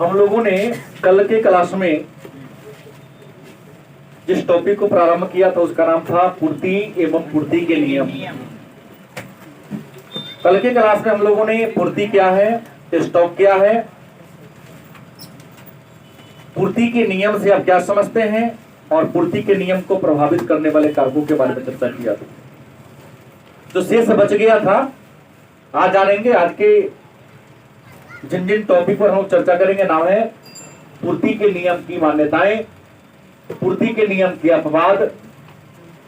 हम लोगों ने कल के क्लास में जिस टॉपिक को प्रारंभ किया था उसका नाम था पूर्ति एवं पूर्ति के नियम। कल के क्लास में हम लोगों ने पूर्ति क्या है, स्टॉक क्या है, पूर्ति के नियम से आप क्या समझते हैं और पूर्ति के नियम को प्रभावित करने वाले कारकों के बारे में चर्चा किया था। जो शेष बच गया था आज जानेंगे। आज के जिन जिन टॉपिक पर हम चर्चा करेंगे नाम है पूर्ति के नियम की मान्यताएं, पूर्ति के नियम की अपवाद,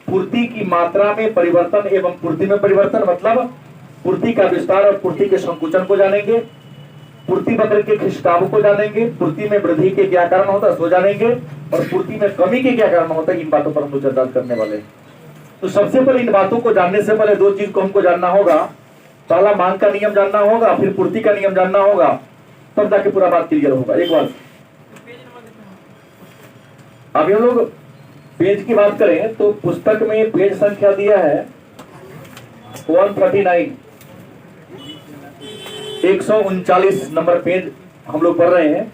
पूर्ति की मात्रा में परिवर्तन एवं पूर्ति में परिवर्तन, मतलब पूर्ति का विस्तार और पूर्ति के संकुचन को जानेंगे, पूर्ति वक्र के खिंचाव को जानेंगे, पूर्ति में वृद्धि के क्या कारण होता है सो जानेंगे, और पूर्ति में कमी के क्या कारण होता है इन बातों पर हम लोग चर्चा करने वाले हैं। तो सबसे पहले इन बातों को जानने से पहले दो चीज को हमको जानना होगा। पहला मांग का नियम जानना होगा, फिर पूर्ति का नियम जानना होगा, तब जाके पूरा बात क्लियर होगा। एक बार अभी हम लोग पेज की बात करें तो पुस्तक में पेज संख्या दिया है 139, 139 नंबर पेज हम लोग पढ़ रहे हैं।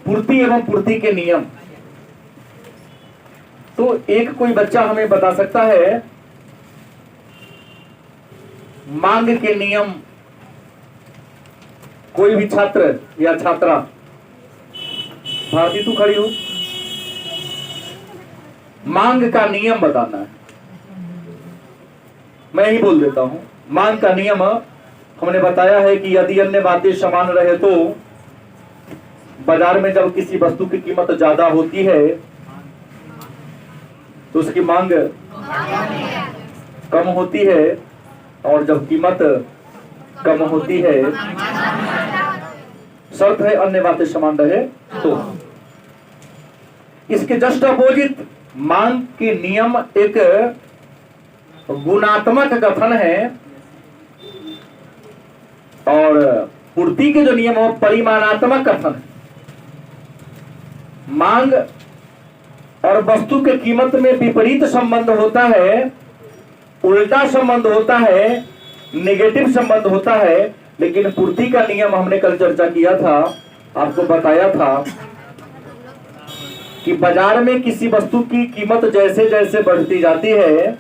पूर्ति एवं पूर्ति के नियम। तो एक कोई बच्चा हमें बता सकता है मांग के नियम, कोई भी छात्र या छात्रा। भारती तू खड़ी हो, मांग का नियम बताना है। मैं ही बोल देता हूं। मांग का नियम हमने बताया है कि यदि अन्य बातें समान रहे तो बाजार में जब किसी वस्तु की कीमत ज्यादा होती है तो उसकी मांग कम होती है, और जब कीमत कम होती है शर्त है अन्य बातें समान रहे तो। इसके जस्ट अपोजिट मांग के नियम एक गुणात्मक गठन है, और पूर्ति के जो नियम है वो परिमाणात्मक गठन है। मांग और वस्तु के कीमत में विपरीत संबंध होता है, उल्टा संबंध होता है, नेगेटिव संबंध होता है। लेकिन पूर्ति का नियम हमने कल चर्चा किया था, आपको बताया था कि बाजार में किसी वस्तु की कीमत जैसे जैसे बढ़ती जाती है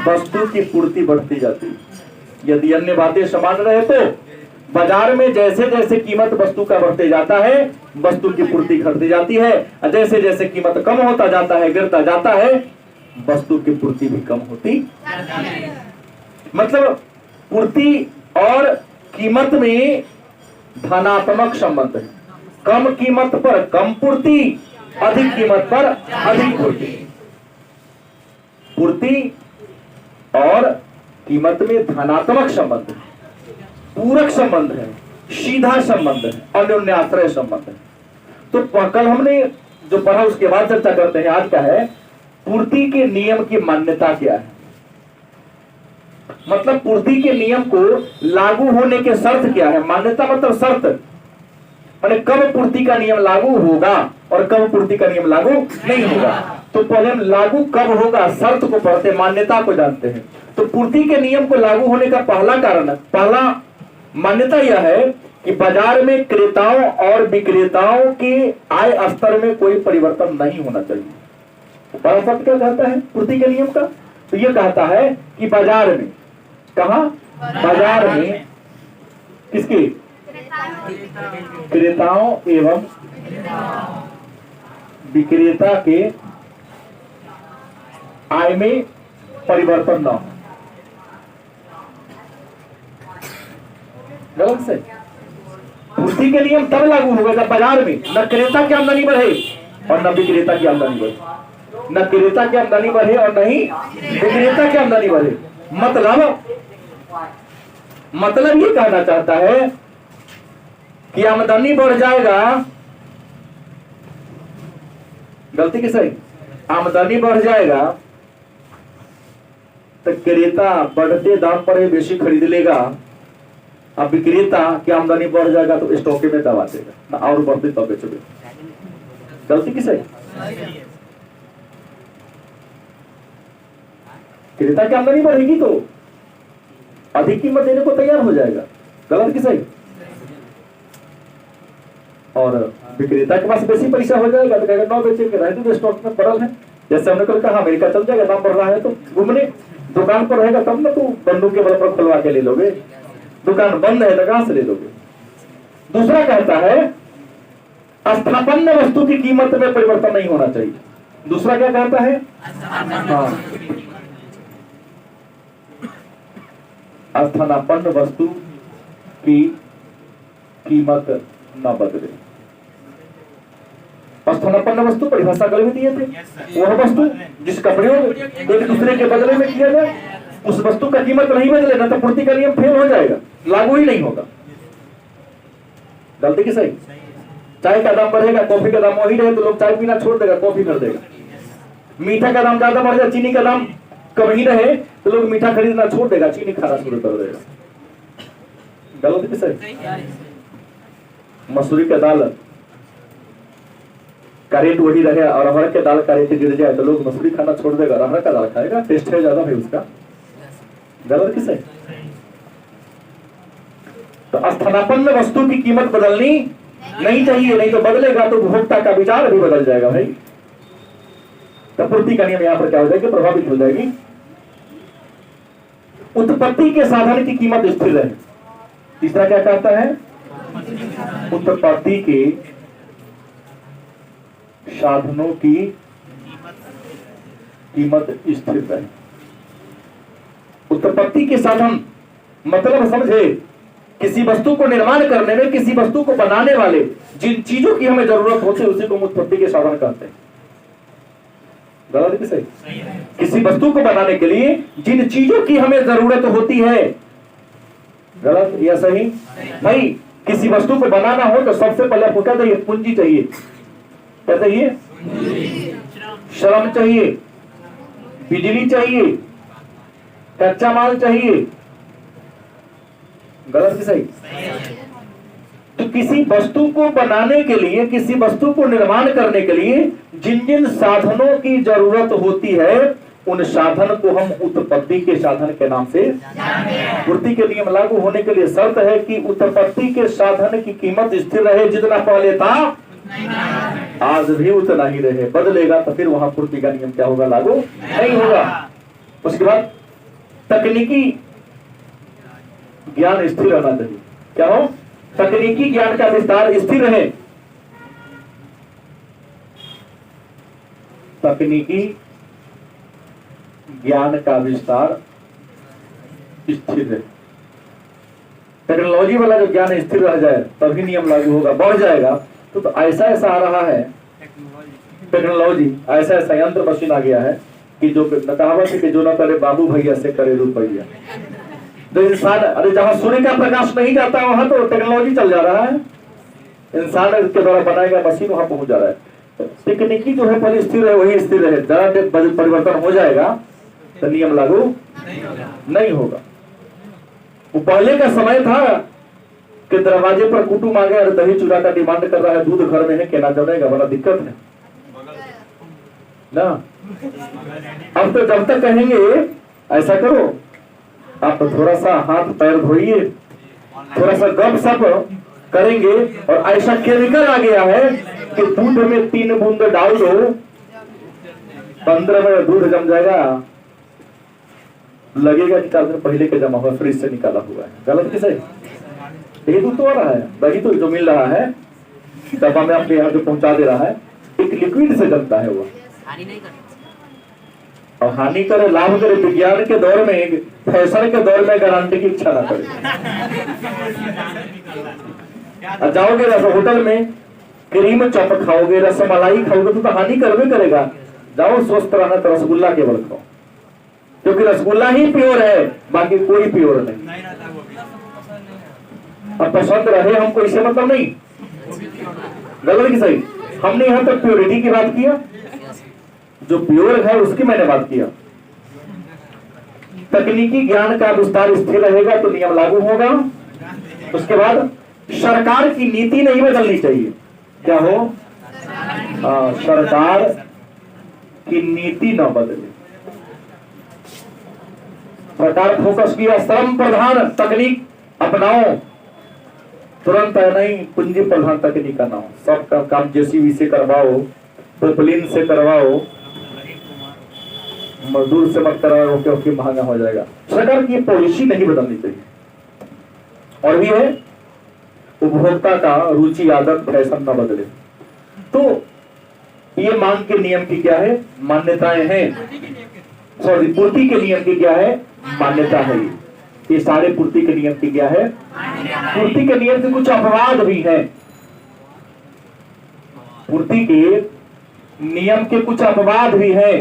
वस्तु की पूर्ति बढ़ती जाती है। यदि अन्य बातें समान रहे तो बाजार में जैसे जैसे कीमत वस्तु का बढ़ते जाता है वस्तु की पूर्ति घटती जाती है, और जैसे जैसे कीमत कम होता जाता है, गिरता जाता है, वस्तु की पूर्ति भी कम होती। मतलब पूर्ति और कीमत में धनात्मक संबंध है। कम कीमत पर कम पूर्ति, अधिक कीमत पर अधिक पूर्ति। पूर्ति और कीमत में धनात्मक संबंध है, पूरक संबंध है, सीधा संबंध है, अन्योन्याश्रय संबंध है। तो कल हमने जो पढ़ा उसके बाद चर्चा करते हैं। आज क्या है, पूर्ति के नियम की मान्यता क्या है। मतलब पूर्ति के नियम को लागू होने के शर्त क्या है। मान्यता मतलब शर्त, माने कब पूर्ति का नियम लागू होगा और कब पूर्ति का नियम लागू नहीं होगा। तो पहले हम लागू कब होगा शर्त को पढ़ते, मान्यता को जानते हैं। तो पूर्ति के नियम को लागू होने का पहला कारण, पहला मान्यता यह है कि बाजार में क्रेताओं और विक्रेताओं के आय स्तर में कोई परिवर्तन नहीं होना चाहिए। पहला शर्त क्या कहता है पूर्ति के नियम का, तो यह कहता है कि बाजार में, कहा बाजार में किसके, क्रेताओं एवं विक्रेता के आय में परिवर्तन न हो। गलत से पूर्ति के नियम तब लागू होगा जब बाजार में न क्रेता की आमदनी बढ़े और न विक्रेता की आमदनी बढ़े, न क्रेता की आमदनी बढ़े और न ही विक्रेता की आमदनी बढ़े। मतलब ये कहना चाहता है कि आमदनी बढ़ जाएगा, गलती की सही, आमदनी बढ़ जाएगा तो क्रेता बढ़ते दाम पर ही बेसी खरीद लेगा, अब विक्रेता की आमदनी बढ़ जाएगा तो स्टॉक में दबा देगा ना, और बढ़ते तब बेचोगे। गलती की सही, क्रेता की आमदनी बढ़ेगी तो अधिक कीमत देने को तैयार हो जाएगा। गलत की सही, और विक्रेता के पास बेसी पैसा हो जाएगा तो कहेगा 9 बेचेंगे, रह दो स्टॉक में पड़ल है। जैसे हमने कल कहा अमेरिका चल जाएगा, दाम बढ़ रहा है तो घूमने दुकान पर रहेगा तब ना तू बंदूक के बल पर खुलवा के ले लोगे, दुकान बंद है तो कहां से ले लोगे। दूसरा कहता है स्थापन्य वस्तु की कीमत में परिवर्तन नहीं होना चाहिए। दूसरा क्या कहता है? स्थानापन्न वस्तु की कीमत न बदले। स्थानापन्न वस्तु परिभाषा कल भी दिए थे, वह वस्तु जिसका प्रयोग एक दूसरे के बदले में किया जाए, उस वस्तु का कीमत नहीं बदले ना तो पूर्ति का नियम फेल हो जाएगा, लागू ही नहीं होगा। गलती की सही? चाय का दाम बढ़ेगा, कॉफी का दाम वही रहे तो लोग चाय पीना छोड़ देगा, कॉफी खरीदेगा। मीठा का दाम ज्यादा बढ़ जाए, चीनी का दाम कम ही रहे तो लोग मीठा खरीदना छोड़ देगा, चीनी खाना शुरू कर देगा। गलती की सही? मसूरी का दाल का रेट वही रहे और अरहर के दाल का रेट गिर जाए तो लोग मसूरी खाना छोड़ देगा, अरहर का दाल खाएगा, टेस्ट है ज्यादा भाई उसका। गलत किसे? तो स्थानापन्न वस्तु की कीमत बदलनी नहीं चाहिए, नहीं तो बदलेगा तो उपभोक्ता का विचार भी बदल जाएगा भाई। तो पूर्ति का नियम यहां पर क्या हो जाएगी? प्रभावित हो जाएगी। उत्पत्ति के साधन की कीमत स्थिर रहे। तीसरा क्या कहता है? उत्पत्ति के साधनों की कीमत स्थिर रहे। उत्पत्ति के साधन मतलब समझे, किसी वस्तु को निर्माण करने में, किसी वस्तु को बनाने वाले जिन चीजों की हमें जरूरत होती है उसी को उत्पत्ति के साधन कहते हैं। गलत सही? किसी वस्तु को बनाने के लिए जिन चीजों की हमें जरूरत होती है। गलत या सही? भाई किसी वस्तु को बनाना हो तो सबसे पहले आपको क्या चाहिए? पूंजी चाहिए। क्या चाहिए? श्रम चाहिए, बिजली चाहिए, कच्चा माल चाहिए। गलत की सही? तो किसी वस्तु को बनाने के लिए, किसी वस्तु को निर्माण करने के लिए जिन जिन साधनों की जरूरत होती है उन साधन को हम उत्पत्ति के साधन के नाम से। पूर्ति के नियम लागू होने के लिए शर्त है कि उत्पत्ति के साधन की कीमत स्थिर रहे, जितना पहले था आज भी उतना ही रहे। बदलेगा तो फिर वहां पूर्ति का नियम क्या होगा? लागू नहीं होगा। उसके बाद तकनीकी ज्ञान स्थिर रहना चाहिए। क्या हो? तकनीकी ज्ञान का विस्तार स्थिर रहे। तकनीकी ज्ञान का विस्तार स्थिर रहे। टेक्नोलॉजी वाला जो ज्ञान स्थिर रह जाए तभी नियम लागू होगा। बढ़ जाएगा तो ऐसा ऐसा आ रहा है टेक्नोलॉजी, ऐसा ऐसा यंत्र मशीन आ गया है कि जो कहावत है कि जो न करे बाबू भैया से करे रुपैया। तो इंसान, अरे जहां सूर्य का प्रकाश नहीं जाता वहां तो टेक्नोलॉजी चल जा रहा है, इंसान के द्वारा बनाया गया मशीन वहां पहुंच जा रहा है। तकनीकी जो है पहले स्थिर है, वही स्थिर रहे। जरा परिवर्तन हो जाएगा तो नियम लागू नहीं होगा। वो पहले का समय था कि दरवाजे पर कुटुंब आ गया और दही चूड़ा का डिमांड कर रहा है, दूध घर में है, केना जमेगा, बड़ा दिक्कत है ना। अब तो जब तक कहेंगे ऐसा करो, आप तो थोड़ा सा हाथ पैर धोइए, थोड़ा सा गप सप करेंगे, और ऐसा केमिकल आ गया है कि दूध में 3 बूंद डाल दो 15 मिनट दूध जम जाएगा, लगेगा कि 4 दिन पहले के जमा हुआ, फ्रिज से निकाला हुआ है। गलत किसे? यही दूध तो आ रहा है, दही तो जो मिल रहा है डब्बा में आपके यहाँ जो पहुंचा दे रहा है, एक लिक्विड से जमता है वो, और हानि करे लाभ करे। विज्ञान के दौर में, फैशन के दौर में गारंटी की इच्छा ना करे। जाओगे होटल में क्रीम चॉप खाओगे, रसमलाई खाओगे तो हानि करवे करेगा। जाओ स्वस्थ रहना तो रसगुल्ला केवल खाओ, क्योंकि रसगुल्ला ही प्योर है, बाकी कोई प्योर नहीं। अब पसंद रहे हमको इससे मतलब नहीं। गलत की सही? हमने यहाँ तक प्योरिटी की बात किया, जो प्योर है उसकी मैंने बात किया। तकनीकी ज्ञान का विस्तार स्थिर रहेगा तो नियम लागू होगा। उसके बाद सरकार की नीति नहीं बदलनी चाहिए। क्या हो? सरकार की नीति न बदले। सरकार फोकस किया श्रम प्रधान तकनीक अपनाओ, तुरंत है नहीं पूंजी प्रधानता के निकालना हो, सब काम जेसीबी से करवाओ, पोपलिन से करवाओ, मजदूर से मत करवाओ क्योंकि महंगा हो जाएगा। सरकार की पॉलिसी नहीं बदलनी चाहिए। और भी है उपभोक्ता का रुचि आदत फैशन न बदले। तो ये मांग के नियम की क्या है? मान्यताएं हैं। सॉरी, पूर्ति के नियम की क्या है? मान्यता है। ये सारे पूर्ति के नियम की क्या है? पूर्ति के नियम के कुछ अपवाद भी हैं। पूर्ति के नियम के कुछ अपवाद भी हैं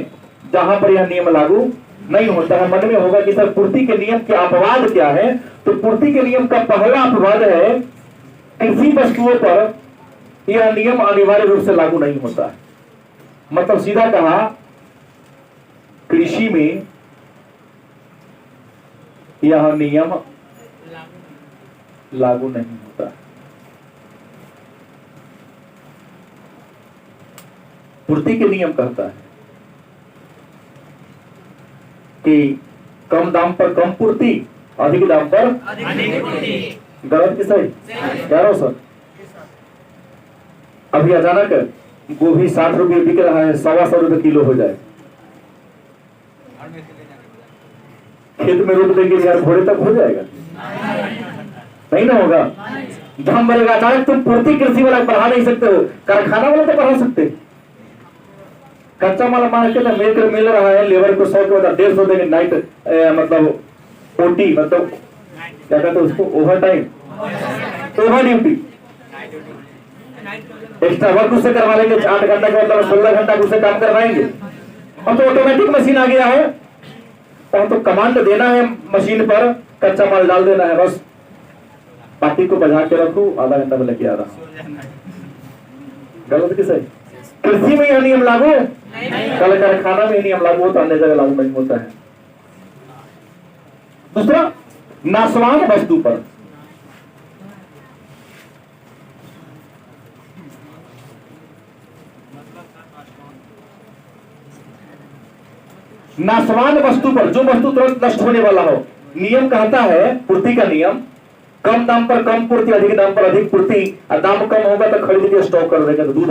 जहां पर यह नियम लागू नहीं होता है। मन में होगा कि सर पूर्ति के नियम के अपवाद क्या है? तो पूर्ति के नियम का पहला अपवाद है कृषि वस्तुओं पर यह नियम अनिवार्य रूप से लागू नहीं होता है। मतलब सीधा कहा, कृषि में यह नियम लागू नहीं होता। पूर्ति के नियम कहता है कि कम दाम पर कम पूर्ति, अधिक दाम पर अधिक पूर्ति। गलत कि सही? कह रहा हूं सर। अभी अचानक गोभी 60 रुपये बिक रहा है, 125 रुपये किलो हो जाए, खेत में रोप देंगे यार, घोड़े तक हो जाएगा? नहीं ना होगा। दाम बढ़ेगा अचानक। तुम पूर्ति कृषि वाला बढ़ा नहीं सकते हो, कारखाना वाला तो बढ़ा सकते। कच्चा माल मार्केट में मिल रहा है, लेबर को 100 के बाद 150 देंगे। नाइट मतलब ओटी, मतलब क्या कहते हैं उसको, over time, over duty, extra work उससे करवा लेंगे। 8 घंटा के मतलब 16 घंटा उससे काम करवाएंगे। अब तो ऑटोमेटिक मशीन आ गया है, और तो कमांड देना है मशीन पर, कच्चा माल डाल देना है, बस पार्टी को बजा के रखो, आधा घंटा में लेके आ रहा। गलत कि सही? कृषि में यह नियम लागू, कल कारखाना में नियम लागू होता, अन्य जगह लागू नहीं होता है। दूसरा, नाशवान वस्तु पर नाशवान वस्तु पर, जो वस्तु तुरंत नष्ट होने वाला हो, नियम कहता है, पूर्ति का नियम, कम दाम पर कम पूर्ति, अधिक दाम पर अधिक पूर्ति। और दाम कम होगा तो खरीद के स्टॉक कर देंगे। तो दूध,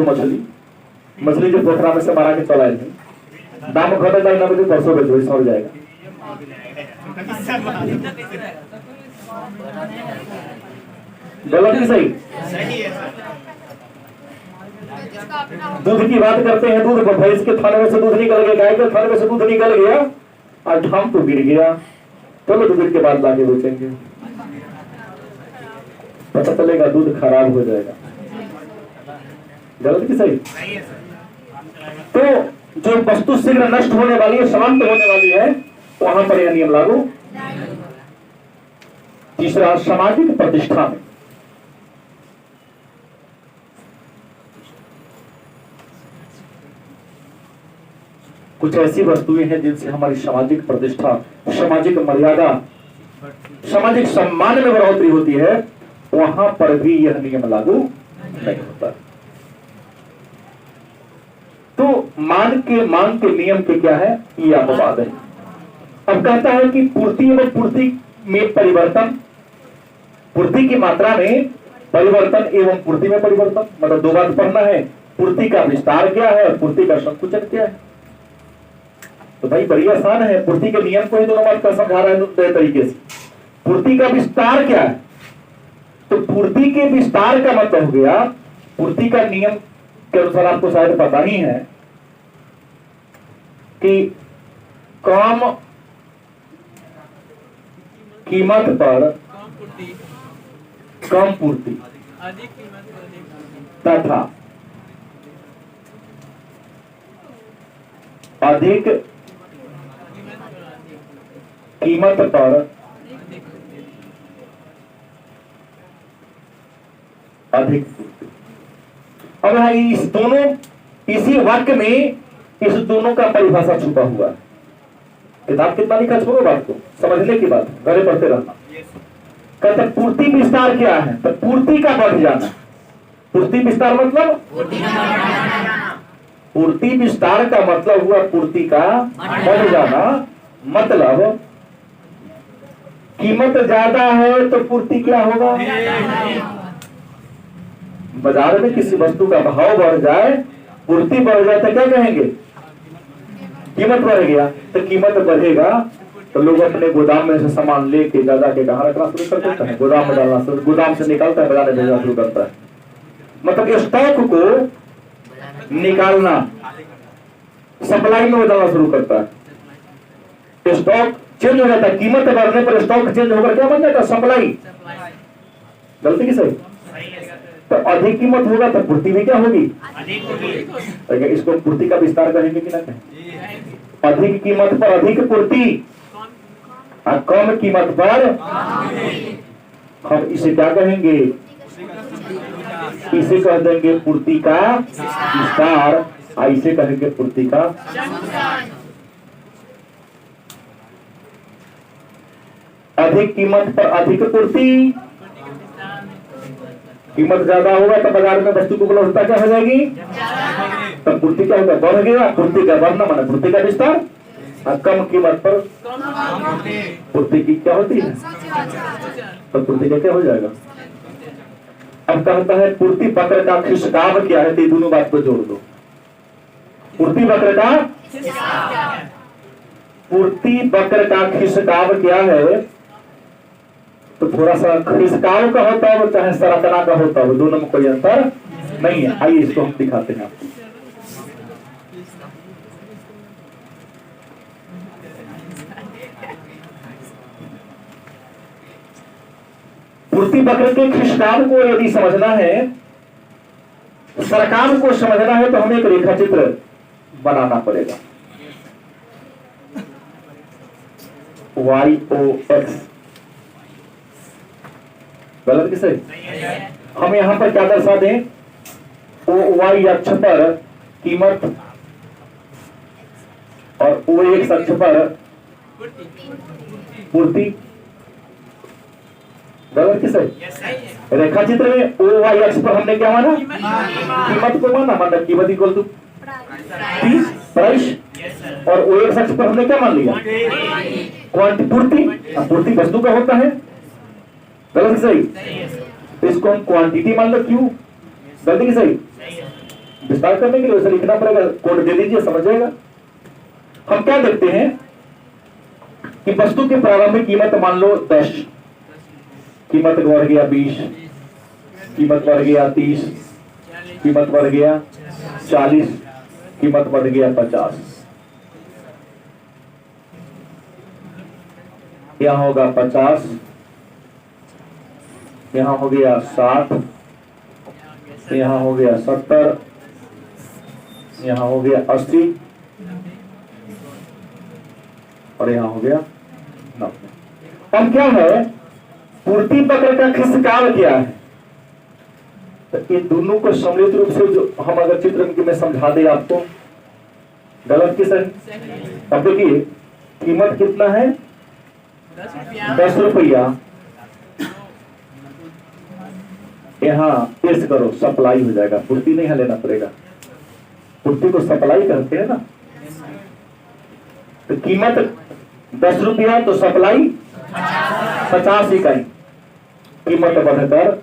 मछली जो पोखरा में से मारा के चलाए थे, दाम घटेगा ना, मुझे परसों बेचो, इसमें हो जाएगा। गलत कि सही? दूध की बात करते हैं, दूध भैंस के थाने में से दूध निकल गया, गाय के थाने में से दूध निकल गया, और ठाम तो गिर गया, चलो दूध के बाद लाके बेचेंगे, पता चलेगा दूध खराब हो जाएगा। गलत कि सही? तो जो वस्तु शीघ्र नष्ट होने वाली है, समाप्त होने वाली है, वहां पर यह नियम लागू। तीसरा, सामाजिक प्रतिष्ठा में कुछ ऐसी वस्तुएं हैं जिनसे हमारी सामाजिक प्रतिष्ठा, सामाजिक मर्यादा, सामाजिक सम्मान में बढ़ोतरी होती है, वहां पर भी यह नियम लागू नहीं होता। तो मांग के नियम के क्या है? ये अपवाद है। अब कहता है कि पूर्ति एवं पूर्ति में परिवर्तन, पूर्ति की मात्रा में परिवर्तन एवं पूर्ति में परिवर्तन, मतलब दो बात पढ़ना है। पूर्ति का विस्तार क्या है और पूर्ति का संकुचन क्या है? तो भाई बड़ी आसान है, पूर्ति के नियम को ही दोनों बात कर समझा रहा है दूसरे तरीके से। पूर्ति का विस्तार क्या है? तो पूर्ति के विस्तार का मतलब हो गया, पूर्ति का नियम के अनुसार आपको शायद पता ही है कि कम कीमत पर कम पूर्ति तथा अधिक कीमत पर अधिक पूर्ति। अब इस दोनों, इसी वाक्य में इस दोनों का परिभाषा छुपा हुआ है। किताब कितना लिखा, छोड़ो बात को, समझने की बात, घरे पढ़ते रहना। कहते पूर्ति विस्तार क्या है? तो पूर्ति का बढ़ जाना। पूर्ति विस्तार मतलब, पूर्ति विस्तार का मतलब हुआ पूर्ति का बढ़ जाना। मतलब कीमत ज्यादा है तो पूर्ति क्या होगा? बाजार में किसी वस्तु का भाव बढ़ जाए, पूर्ति बढ़ जाए तो क्या कहेंगे? कीमत बढ़ गया। तो कीमत बढ़ेगा तो लोग अपने गोदाम में से सामान लेके जा जाके कहाँ रखना शुरू कर देता है? गोदाम में डालना शुरू, गोदाम से निकालता है, बाजार में भेजना शुरू करता है। मतलब स्टॉक को निकालना, सप्लाई में बदलना शुरू करता है। स्टॉक चेंज हो जाता है, कीमत बढ़ने पर स्टॉक चेंज होकर क्या बन जाता है? सप्लाई। गलती की सही? तो अधिक कीमत होगा तो पूर्ति भी क्या होगी? अधिक। इसको पूर्ति का विस्तार करेंगे कि ना कहें? अधिक कीमत पर अधिक पूर्ति और कम कीमत पर हम इसे क्या कहेंगे? इसे कह देंगे पूर्ति का विस्तार, और इसे कहेंगे पूर्ति का। अधिक कीमत पर अधिक पूर्ति, कीमत ज्यादा होगा तो बाजार में वस्तु की उपलब्धता क्या हो जाएगी? तब पूर्ति क्या होगा? बढ़ गया। पूर्ति का बढ़ना माना पूर्ति का विस्तार, और कम कीमत पर पूर्ति की क्या होती है? तो पूर्ति का क्या हो जाएगा? अब कहता है पूर्ति वक्र का खिसकाव क्या है? तो दोनों बात को जोड़ दो। पूर्ति वक्र का, पूर्ति वक्र का खिसकाव क्या है? तो थोड़ा सा खिसकाव का होता हो चाहे सरकना का होता हो, दोनों में कोई अंतर नहीं है। आइए इसको हम दिखाते हैं आपको। पूर्ति वक्र के खिसकाव को यदि समझना है, सरकार को समझना है, तो हमें एक रेखा चित्र बनाना पड़ेगा। YOX गलत किसे? हम यहां पर क्या दर्शा दें? OY अक्ष पर कीमत और OX अक्ष पर पूर्ति। गलत किसे? रेखा चित्र में OY अक्ष पर हमने क्या माना? कीमत को माना, मतलब कीमत इक्वल टू प्राइस। और OX अक्ष पर हमने क्या मान लिया? क्वांटिटी, पूर्ति। पूर्ति वस्तु का होता है। गलत सही? तो इसको हम क्वांटिटी मान लो। क्यों? गलती की सही? विस्तार करने के लिए वैसे लिखना पड़ेगा, कोड दे दीजिए, समझ जाएगा। हम क्या देखते हैं कि वस्तु की प्रारंभिक कीमत मान लो 10, कीमत बढ़ गया 20, कीमत बढ़ गया 30, कीमत बढ़ गया 40, कीमत बढ़ गया 50, यहां होगा 50, यहां हो गया 60, यहां हो गया 70, यहां हो गया 80 और यहां हो गया 90। अब क्या है? पूर्ति वक्र का खिसकाव क्या है? तो इन दोनों को सम्मिलित रूप से जो हम अगर चित्र में समझा दे आपको, गलत की सही? अब देखिए कीमत कितना है? 10 रुपया। यहाँ टेस्ट करो, सप्लाई हो जाएगा, पूर्ति नहीं लेना पड़ेगा। पूर्ति को सप्लाई कहते हैं ना। तो कीमत 10 रुपया तो सप्लाई 50 इकाई, कीमत बढ़कर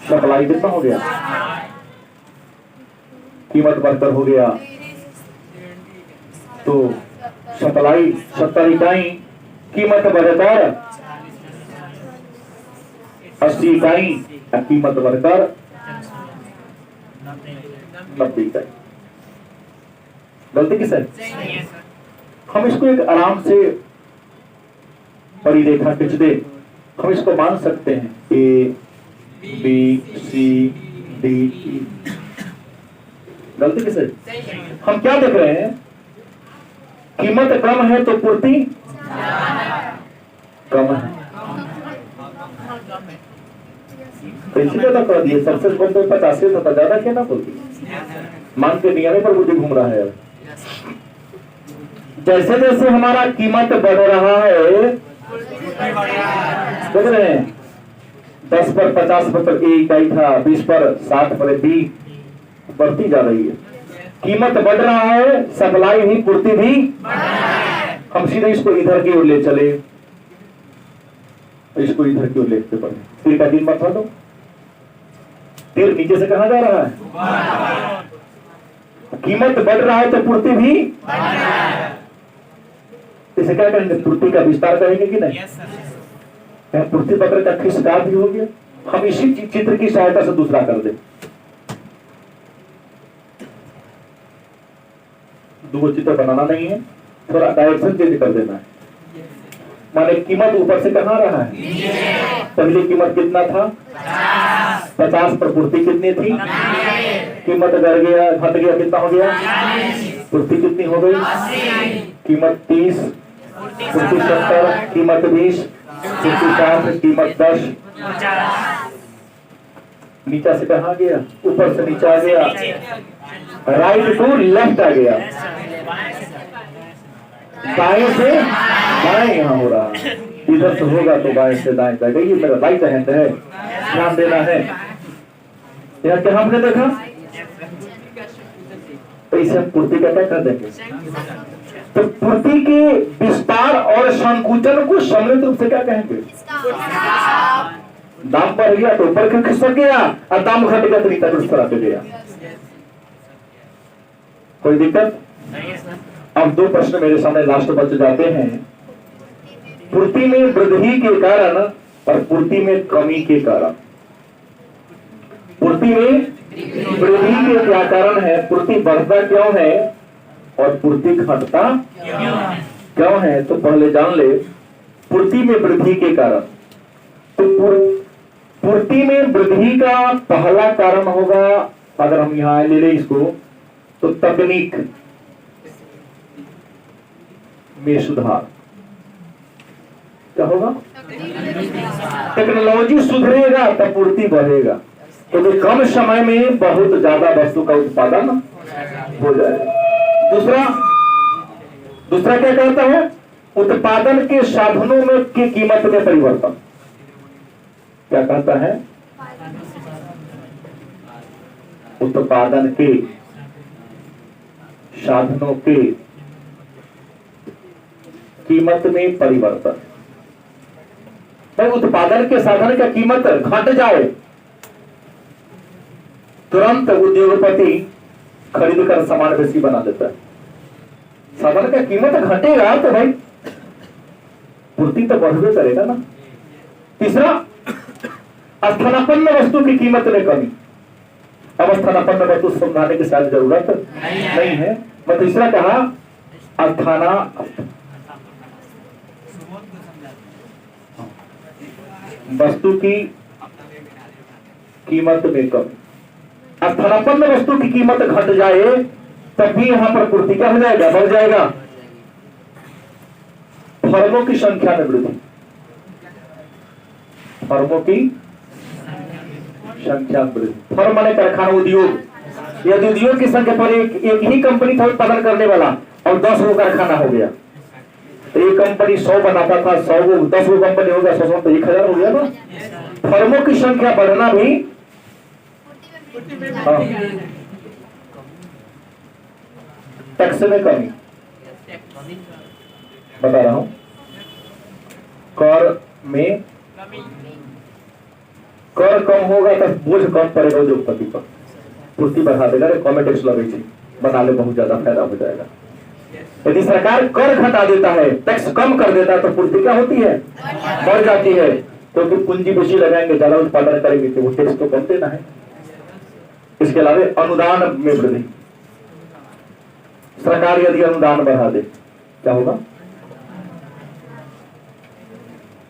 सप्लाई कितना हो गया? कीमत बढ़कर हो गया तो सप्लाई 70 इकाई, कीमत बढ़कर 80 इकाई, कीमत बढ़कर 90 इकाई। गलती किस है? हम इसको एक आराम से परिरेखा खींच दे, हम इसको मान सकते हैं A B C D E। गलती किस है? हम क्या देख रहे हैं? कीमत कम है तो पूर्ति कम है, तो इसलिए तो कर दिए सबसे कम तो 50 था, ज्यादा क्या ना पूर्ति मान के नियम पर बुद्धि घूम रहा है। जैसे जैसे हमारा कीमत बढ़ रहा है, देख रहे हैं 10 पर 50 पर A इकाई था, 20 पर 60 पर B बढ़ती जा रही है। कीमत बढ़ रहा है, सप्लाई भी पूर्ति भी। हम सीधे इसको इधर की ओर ले चले, इसको इधर क्यों लिखते पड़े? तीर का तीर मत दो, तीर नीचे से कहां जा रहा है? कीमत बढ़ रहा है तो पूर्ति भी, इसे क्या कहेंगे? पूर्ति का विस्तार कहेंगे कि नहीं? पूर्ति पत्र का खिसकाव भी हो गया। हम इसी चित्र की सहायता से दूसरा कर दे। दो चित्र बनाना नहीं है, थोड़ा डायरेक्शन चेंज कर देना है। माने कीमत ऊपर से कहां रहा है? पहली कीमत कितना था? 50 पर पूर्ति कितनी थी? कीमत बढ़ गया, घट गया, कितना हो गया? पूर्ति कितनी हो गई? कीमत 30, पूर्ति 70, कीमत 20, पूर्ति 60, कीमत 10। नीचा से कहां गया? ऊपर से नीचा आ गया, राइट टू लेफ्ट आ गया, बाएं से बाएं यहाँ हो रहा, इधर से होगा तो बाएं से दाएं जाएगा। ये मेरा राइट हैंड है, ध्यान देना है। यहाँ क्या हमने देखा? तो इसे हम पूर्ति का क्या कर देंगे? तो पूर्ति के विस्तार और संकुचन को सम्मिलित रूप से क्या कहेंगे? दाम बढ़ गया तो ऊपर खिसक गया, और दाम घट गया तो नीचे उस तरह पे गया। कोई दिक्कत? अब दो प्रश्न मेरे सामने लास्ट बच जाते हैं। पूर्ति में वृद्धि के कारण और पूर्ति में कमी के कारण। पूर्ति में वृद्धि के क्या कारण है? पूर्ति बढ़ता क्यों है और पूर्ति घटता क्यों है? तो पहले जान ले पूर्ति में वृद्धि के कारण। तो पूर्ति में वृद्धि का पहला कारण होगा, अगर हम यहां ले ले इसको, तो तकनीक में सुधार। क्या होगा? टेक्नोलॉजी सुधरेगा तब पूर्ति बढ़ेगा, तो कम समय में बहुत ज्यादा वस्तु का उत्पादन हो जाएगा। दूसरा क्या कहता है? उत्पादन के साधनों में की कीमत में परिवर्तन। क्या कहता है? उत्पादन के साधनों के कीमत में परिवर्तन। भाई उत्पादन के साधन का कीमत घट जाए, तुरंत उद्योगपति खरीद कर सामान बेसी बना देता है। साधन का कीमत घटेगा तो भाई पूर्ति तो बढ़वे करेगा ना। तीसरा, स्थानापन्न वस्तु की कीमत में कमी। अब स्थानापन्न वस्तु समझाने की शायद जरूरत नहीं है। मैं तीसरा कहा वस्तु की कीमत में कमी। स्थानापन्न वस्तु की कीमत घट जाए तब भी यहां पर पूर्ति क्या हो जाएगा? बढ़ जाएगा। फर्मों की संख्या में वृद्धि। फर्मों की संख्या में वृद्धि। फर्म माने कारखाना, उद्योग। यदि उद्योग की संख्या पर एक ही कंपनी था उत्पादन करने वाला और 10 गो कारखाना हो गया, तो एक कंपनी 100 बनाता था, 100 गो 10 गो कंपनी हो गया, 100 तो 1000 हो गया ना। फर्मों की संख्या बढ़ना भी टैक्स में कमी। बता रहा हूं, कर में कर कम होगा तो बोझ कम पड़ेगा उद्योगपति पर, पूर्ति बढ़ा देगा। कॉमेंट टैक्स लगे बना ले, बहुत ज्यादा फायदा हो जाएगा। यदि सरकार कर घटा देता है, टैक्स कम कर देता है, तो पूर्ति क्या होती है? बढ़ जाती है, क्योंकि पूंजी बेची लगाएंगे, ज्यादा उत्पादन करेंगे तो वो टैक्स तो कम देना है। इसके अलावा अनुदान में वृद्धि। सरकार यदि अनुदान बढ़ा दे क्या होगा?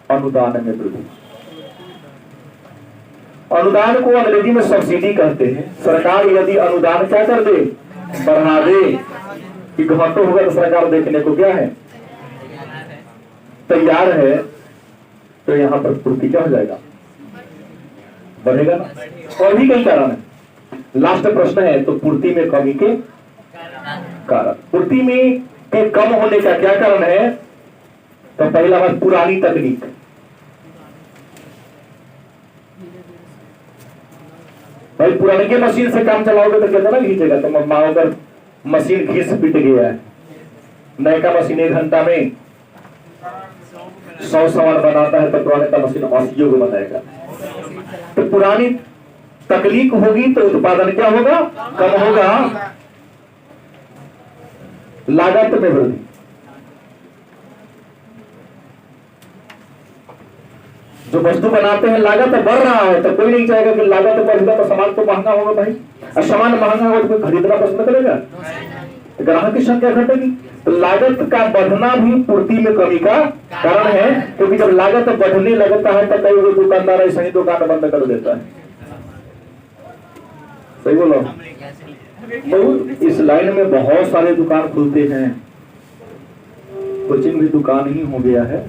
अनुदान में वृद्धि। अनुदान को अंग्रेजी में सब्सिडी कहते हैं। सरकार यदि अनुदान क्या कर दे? बढ़ा दे, कि घाटा होगा तो सरकार देखने को क्या है? तैयार है, तो यहां पर पूर्ति क्या हो जाएगा? बढ़ेगा ना। और भी कई कारण है। लास्ट प्रश्न है, तो पूर्ति में कमी के कारण। पूर्ति में के कम होने का क्या कारण है? तो पहला बात, पुरानी तकनीक। भाई पुराने के मशीन से काम चलाओगे तो कितना घींचेगा? तो अगर मशीन घिस पिट गया है, नए का मशीन 1 घंटा में 100 सामान बनाता है तो पुराने का मशीन 80 को बनाएगा। तो पुरानी तकनीक होगी तो उत्पादन क्या होगा? कम होगा। लागत में वृद्धि। जो वस्तु बनाते हैं लागत बढ़ रहा है तो कोई नहीं चाहेगा कि लागत बढ़ेगा तो सामान तो महंगा होगा भाई, और सामान महंगा होगा तो कोई खरीदना पसंद करेगा, तो ग्राहक की संख्या घटेगी। तो लागत का बढ़ना भी पूर्ति में कमी का कारण है, क्योंकि जब लागत बढ़ने लगता है तो कई दुकानदार ऐसे ही दुकान बंद कर देता है। सही बोलो। तो इस लाइन में बहुत सारे दुकान खुलते हैं, कोचिंग भी दुकान ही हो गया है,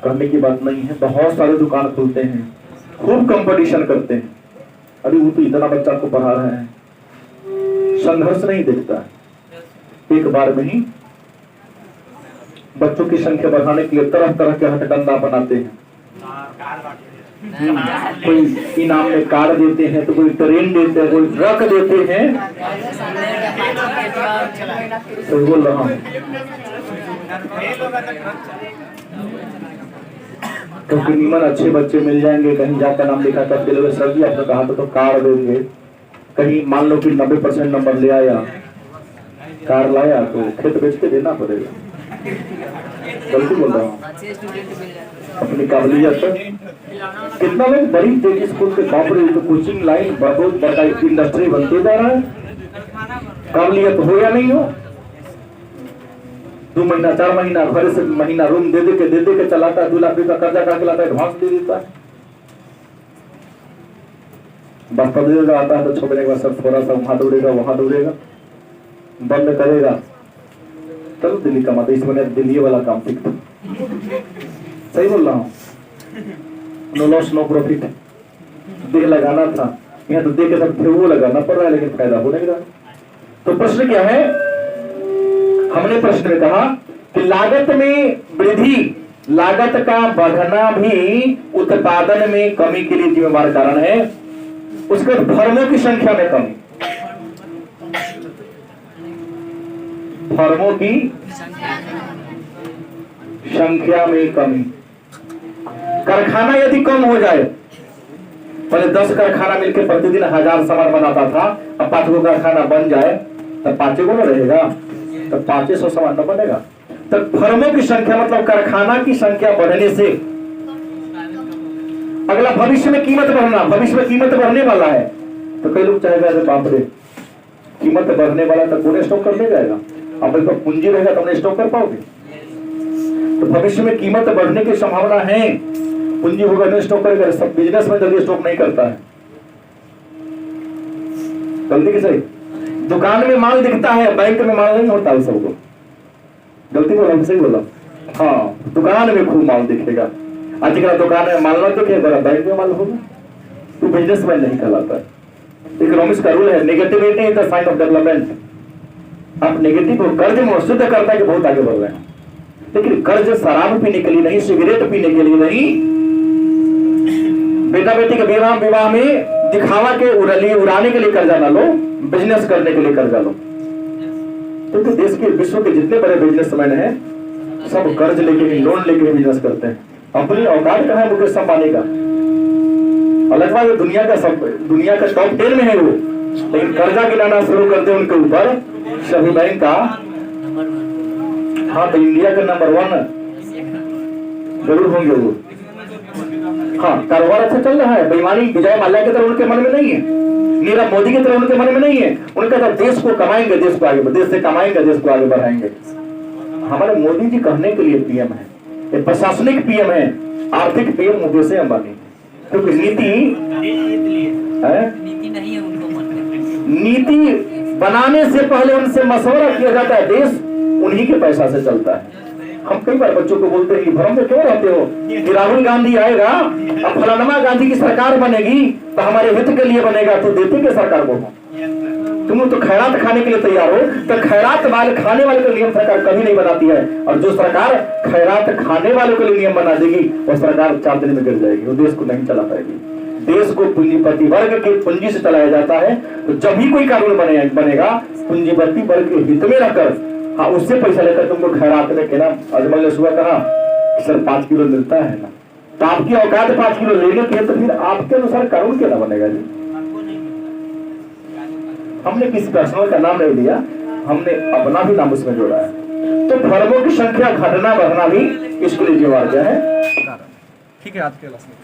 करने की बात नहीं है। बहुत सारे दुकान खुलते हैं, खूब कंपटीशन करते हैं। अभी वो तो इतना बच्चा को पढ़ा रहे हैं, संघर्ष नहीं देखता। एक बार में ही बच्चों की संख्या बढ़ाने के लिए तरह तरह के हथकंडा बनाते हैं। कोई इनाम में कार देते हैं, तो कोई ट्रेन देते हैं, कोई ट्रक देते हैं। तो बोल रहा हूँ क्योंकि निमन अच्छे बच्चे मिल जाएंगे, कहीं जाकर नाम लिखा कर दिलोगे सर जी आपने कहा तो कार देंगे। कहीं मान लो कि 90% नंबर ले आया, कार लाया तो खेत बेच के देना पड़ेगा। गलती बोल रहा हूँ अपनी काबिलियत। कितना लोग बड़ी तेजी स्कूल के कॉपरेटिव कोचिंग लाइन बहुत बड़ा इंडस्ट्री बनते जा रहा है, काबिलियत हो या नहीं हो। 2 महीना 4 महीना घर से महीना रूम दे के चलाता है, 2 लाख रुपए का कर्जा करके लाता है, एडवांस दे देता है। बस पद आता है तो छोड़ने के बाद सब थोड़ा सा वहां दौड़ेगा वहां दौड़ेगा, बंद करेगा, चलो दिल्ली कमाते। इस महीने दिल्ली वाला काम ठीक था। सही बोल रहा हूँ। No loss no profit. देख लगाना था, यहाँ तो देख के सब वो लगाना पड़ रहा है, लेकिन फायदा हो नहीं रहा। तो प्रश्न क्या है? हमने प्रश्न में कहा कि लागत में वृद्धि, लागत का बढ़ना भी उत्पादन में कमी के लिए जिम्मेदार कारण है। उसके बाद फर्मों की संख्या में कमी, फर्मों की संख्या में कमी। कारखाना यदि कम हो जाए, पहले 10 कारखाना मिलकर प्रतिदिन 1000 सामान बनाता था, अब 5 गो कारखाना बन जाए तब 5 गो न रहेगा, तब 500 सामान न बनेगा। तब फर्मों की संख्या मतलब कारखाना की संख्या बढ़ने से अगला भविष्य में कीमत बढ़ना, भविष्य में कीमत बढ़ने वाला है। तो कई लोग चाहेगा अरे बाप रे कीमत बढ़ने वाला तो पूरे स्टॉक कर ले जाएगा, अब तो पूंजी रहेगा तो स्टॉक कर पाओगे। तो भविष्य में कीमत बढ़ने की संभावना है, पूंजी होगा नहीं स्टॉक करेगा। सब बिजनेस में जल्दी स्टॉक नहीं करता है, गलती की सही। दुकान में माल दिखता है, बैंक में माल नहीं होता है सबको। गलती बोला सही बोला? हाँ, दुकान में खूब माल दिखेगा। आजकल दुकान में माल ना दिखे, बड़ा बैंक में माल होगा, तो बिजनेसमैन नहीं कहलाता। इकोनॉमिक्स का रूल है, negativity is the sign of development. आप नेगेटिव को कर्ज में सिद्ध करता है कि बहुत आगे बढ़ रहे हैं, लेकिन कर्ज शराब पीने के लिए नहीं, सिगरेट पीने के लिए नहीं, बेटा बेटी के विवाह में दिखावा के उड़ाने के लिए कर्जा ना लो, बिजनेस करने के लिए कर्जा लो। क्योंकि देश के विश्व के जितने बड़े बिजनेसमैन हैं सब कर्ज लेके ही, लोन लेके बिजनेस करते हैं। अपनी औकात कहाँ है मुकेश अंबानी का? अलग बात है, दुनिया का टॉप 10 में है वो, लेकिन कर्जा गिराना शुरू कर दे उनके ऊपर सभी बैंक का। हाँ, तो इंडिया का नंबर 1 जरूर होंगे वो। हाँ, कारोबार अच्छा चल रहा है। बेईमानी विजय माल्या की तरह उनके मन में नहीं है, नीरव मोदी की तरह उनके मन में नहीं है। उनका तो देश को कमाएंगे, देश को आगे, देश से कमाएंगे, देश को आगे बढ़ाएंगे। हमारे मोदी जी कहने के लिए पीएम है, ये प्रशासनिक पीएम है, आर्थिक पीएम मुकेश अंबानी। क्योंकि नीति नहीं है उनको, नीति बनाने से पहले उनसे मशवरा किया जाता है, देश उन्हीं के पैसा से चलता है। हम कई बार बच्चों को बोलते हैं भ्रम में क्यों रहते हो कि राहुल गांधी आएगा, अब फलानमा गांधी की सरकार बनेगी तो हमारे हित के लिए बनेगा, तो देते के सरकार को तुम तो खैरात खाने के लिए तैयार हो, तो खैरात वाले खाने वाले को नियम सरकार कभी नहीं बनाती है। और जो सरकार खैरात खाने वाले के लिए नियम बना देगी वो सरकार 4 दिन में गिर जाएगी, वो देश को नहीं चला पाएगी। देश को पूंजीपति वर्ग की पूंजी से चलाया जाता है। तो जब भी कोई कानून बनेगा पूंजीपति वर्ग के हित में रखकर, हाँ, उससे पैसा लेकर तुमको खैरात में कहना। अजमल ने सुबह कहा सर 5 किलो मिलता है ना, तो आपकी औकात 5 किलो लेने की है, तो फिर आपके अनुसार कानून क्या बनेगा जी? हमने किसी पर्सनल का नाम नहीं लिया, हमने अपना भी नाम उसमें जोड़ा है। तो फर्मों की संख्या घटना बढ़ना भी इसके लिए जिम्मेवार है। ठीक है, आज के क्लास में